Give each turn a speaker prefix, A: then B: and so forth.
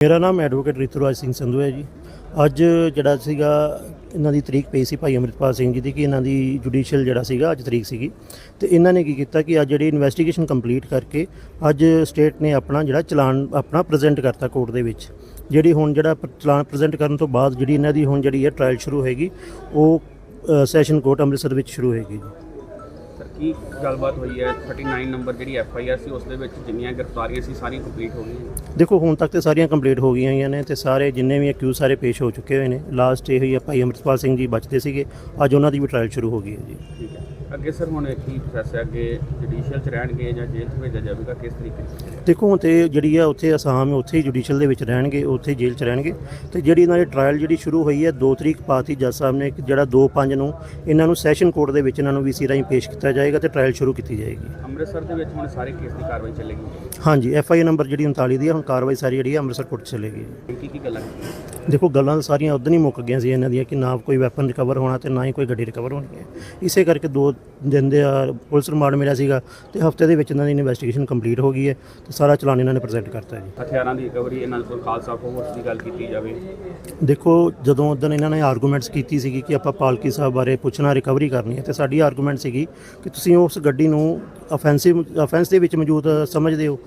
A: ਮੇਰਾ ਨਾਮ ਐਡਵੋਕੇਟ ਰਿਤੂਰਾਜ ਸਿੰਘ ਸੰਧੂ ਹੈ ਜੀ। ਅੱਜ ਜਿਹੜਾ ਸੀਗਾ ਇਹਨਾਂ ਦੀ ਤਰੀਕ ਪਈ ਸੀ ਭਾਈ ਅੰਮ੍ਰਿਤਪਾਲ ਸਿੰਘ ਜੀ ਦੀ ਕਿ ਇਹਨਾਂ ਦੀ ਜੁਡੀਸ਼ੀਅਲ ਜਿਹੜਾ ਸੀਗਾ ਅੱਜ ਤਰੀਕ ਸੀਗੀ ਤੇ ਇਹਨਾਂ ਨੇ ਕੀ ਕੀਤਾ ਕਿ ਅੱਜ ਜਿਹੜੀ ਇਨਵੈਸਟੀਗੇਸ਼ਨ ਕੰਪਲੀਟ ਕਰਕੇ ਅੱਜ ਸਟੇਟ ਨੇ ਆਪਣਾ ਜਿਹੜਾ ਚਲਾਨ ਆਪਣਾ ਪ੍ਰੈਜ਼ੈਂਟ ਕਰਤਾ ਕੋਰਟ ਦੇ ਵਿੱਚ। ਜਿਹੜੀ ਹੁਣ ਜਿਹੜਾ ਚਲਾਨ ਪ੍ਰੈਜ਼ੈਂਟ ਕਰਨ ਤੋਂ ਬਾਅਦ ਜਿਹੜੀ ਇਹਨਾਂ ਦੀ ਹੁਣ ਜਿਹੜੀ ਹੈ ਟ੍ਰਾਇਲ ਸ਼ੁਰੂ ਹੋਏਗੀ ਉਹ ਸੈਸ਼ਨ ਕੋਰਟ ਅੰਮ੍ਰਿਤਸਰ ਵਿੱਚ ਸ਼ੁਰੂ ਹੋਏਗੀ ਜੀ।
B: ਕੀ ਗੱਲਬਾਤ ਹੋਈ ਹੈ? 39 ਨੰਬਰ ਜਿਹੜੀ FIR ਸੀ ਉਸ ਦੇ ਵਿੱਚ ਜਿੰਨੀਆਂ ਗ੍ਰਿਫਤਾਰੀਆਂ ਸੀ ਸਾਰੀਆਂ ਕੰਪਲੀਟ ਹੋ ਗਈਆਂ?
A: ਦੇਖੋ ਹੁਣ ਤੱਕ ਤੇ ਸਾਰੀਆਂ ਕੰਪਲੀਟ ਹੋ ਗਈਆਂ ਹੋਈਆਂ ਨੇ ਤੇ ਸਾਰੇ ਜਿੰਨੇ ਵੀ ਅਕਿਊਜ਼ ਸਾਰੇ ਪੇਸ਼ ਹੋ ਚੁੱਕੇ ਹੋਏ ਨੇ। ਲਾਸਟ ਇਹ ਹੋਈ ਹੈ ਭਾਈ ਅੰਮ੍ਰਿਤਪਾਲ ਸਿੰਘ ਜੀ ਬਚਦੇ ਸੀਗੇ, ਅੱਜ ਉਹਨਾਂ ਦੀ ਵੀ ਟ੍ਰਾਇਲ ਸ਼ੁਰੂ ਹੋ ਗਈ ਹੈ ਜੀ।
B: ਠੀਕ ਹੈ, ਅੱਗੇ ਸਰ ਹੁਣ ਕੀ ਪ੍ਰੋਸੈਸ ਹੈ? ਅੱਗੇ ਜੁਡੀਸ਼ੀਅਲ 'ਚ ਰਹਿਣਗੇ ਜਾਂ ਜੇਲ੍ਹ 'ਚ ਭੇਜਿਆ ਜਾਵੇਗਾ? ਕਿਸ ਤਰੀਕੇ ਨਾਲ?
A: ਦੇਖੋ ਹੁਣ ਤੇ ਜਿਹੜੀ ਆ ਉੱਥੇ ਅਸਾਮ ਉੱਥੇ ਹੀ ਜੁਡੀਸ਼ੀਅਲ ਦੇ ਵਿੱਚ ਰਹਿਣਗੇ, ਉੱਥੇ ਜੇਲ੍ਹ 'ਚ ਰਹਿਣਗੇ ਤੇ ਜਿਹੜੀ ਇਹਨਾਂ ਦੀ ਟ੍ਰਾਇਲ ਜਿਹੜੀ ਸ਼ੁਰੂ ਹੋਈ ਹੈ 2 ਤਰੀਕ ਪਾਤੀ ਜੱਜ ਸਾਹਿਬ ਨੇ ਜਿਹੜਾ 2/5 ਨੂੰ ਇਹਨਾਂ ਨੂੰ ਸੈਸ਼ਨ ਕੋਰਟ ਦੇ ਵਿੱਚ ਇਹਨਾਂ ਨੂੰ VC ਰਾਹੀਂ ਪੇਸ਼ ਕੀਤਾ ਜਾਏਗਾ ਤੇ ਟ੍ਰਾਇਲ ਸ਼ੁਰੂ ਕੀਤੀ ਜਾਏਗੀ।
B: ਅੰਮ੍ਰਿਤਸਰ ਦੇ ਵਿੱਚ ਹੁਣ ਸਾਰੇ ਕੇਸ ਦੀ ਕਾਰਵਾਈ ਚੱਲੇਗੀ?
A: ਹਾਂਜੀ, FIR ਨੰਬਰ ਜਿਹੜੀ 39 ਦੀ ਹੈ ਹੁਣ ਕਾਰਵਾਈ ਸਾਰੀ ਜਿਹੜੀ ਹੈ ਅੰਮ੍ਰਿਤਸਰ ਕੋਰਟ 'ਚ ਚੱਲੇਗੀ।
B: ਕੀ ਗੱਲਾਂ ਕੀਤੀਆਂ?
A: ਦੇਖੋ ਗੱਲਾਂ ਤਾਂ ਸਾਰੀਆਂ ਉਦੋਂ ਹੀ ਮੁੱਕ ਗਈਆਂ ਸੀ ਇਹਨਾਂ ਦੀਆਂ ਕਿ ਨਾ ਕੋਈ ਵੈਪਨ ਰਿਕਵਰ ਹੋਣਾ ਤੇ ਨਾ ਹੀ ਕੋਈ ਗੱਡੀ ਰਿਕਵਰ ਹੋਣੀ ਹੈ। ਇਸੇ ਕਰਕੇ 2 ਦਿਨ ਦੇ ਪੁਲਿਸ ਰਿਮਾਂਡ ਮਿਲਿਆ ਸੀਗਾ ਤੇ ਹਫਤੇ ਦੇ ਵਿੱਚ ਇਹਨਾਂ ਦੀ ਇਨਵੈਸਟੀਗੇਸ਼ਨ ਕੰਪਲੀਟ ਹੋ ਗਈ ਹੈ ਤੇ ਸਾਰਾ ਚਲਾਨ ਇਹਨਾਂ ਨੇ ਪ੍ਰੈਜ਼ੈਂਟ ਕਰਤਾ ਜੀ।
B: ਹਥਿਆਰਾਂ ਦੀ ਰਿਕਵਰੀ ਇਹਨਾਂ ਕੋਲ ਖਾਲਸਾ ਫੋਰਸ ਦੀ ਗੱਲ ਕੀਤੀ ਜਾਵੇ?
A: ਦੇਖੋ ਜਦੋਂ ਉਦੋਂ ਇਹਨਾਂ ਨੇ ਆਰਗੂਮੈਂਟਸ ਕੀਤੀ ਸੀਗੀ ਕਿ ਆਪਾਂ ਪਾਲਕੀ ਸਾਹਿਬ ਬਾਰੇ ਪੁੱਛਣਾ ਰਿਕਵਰੀ ਕਰਨੀ ਹੈ ਤੇ ਸਾਡੀ ਆਰਗੂਮੈਂਟ ਸੀਗੀ ਕਿ ਤੁਸੀਂ ਉਸ ਗੱਡੀ ਨੂੰ ਅਫੈਂਸ ਦੇ ਵਿੱਚ ਮੌਜੂਦ ਸਮਝਦੇ ਹੋ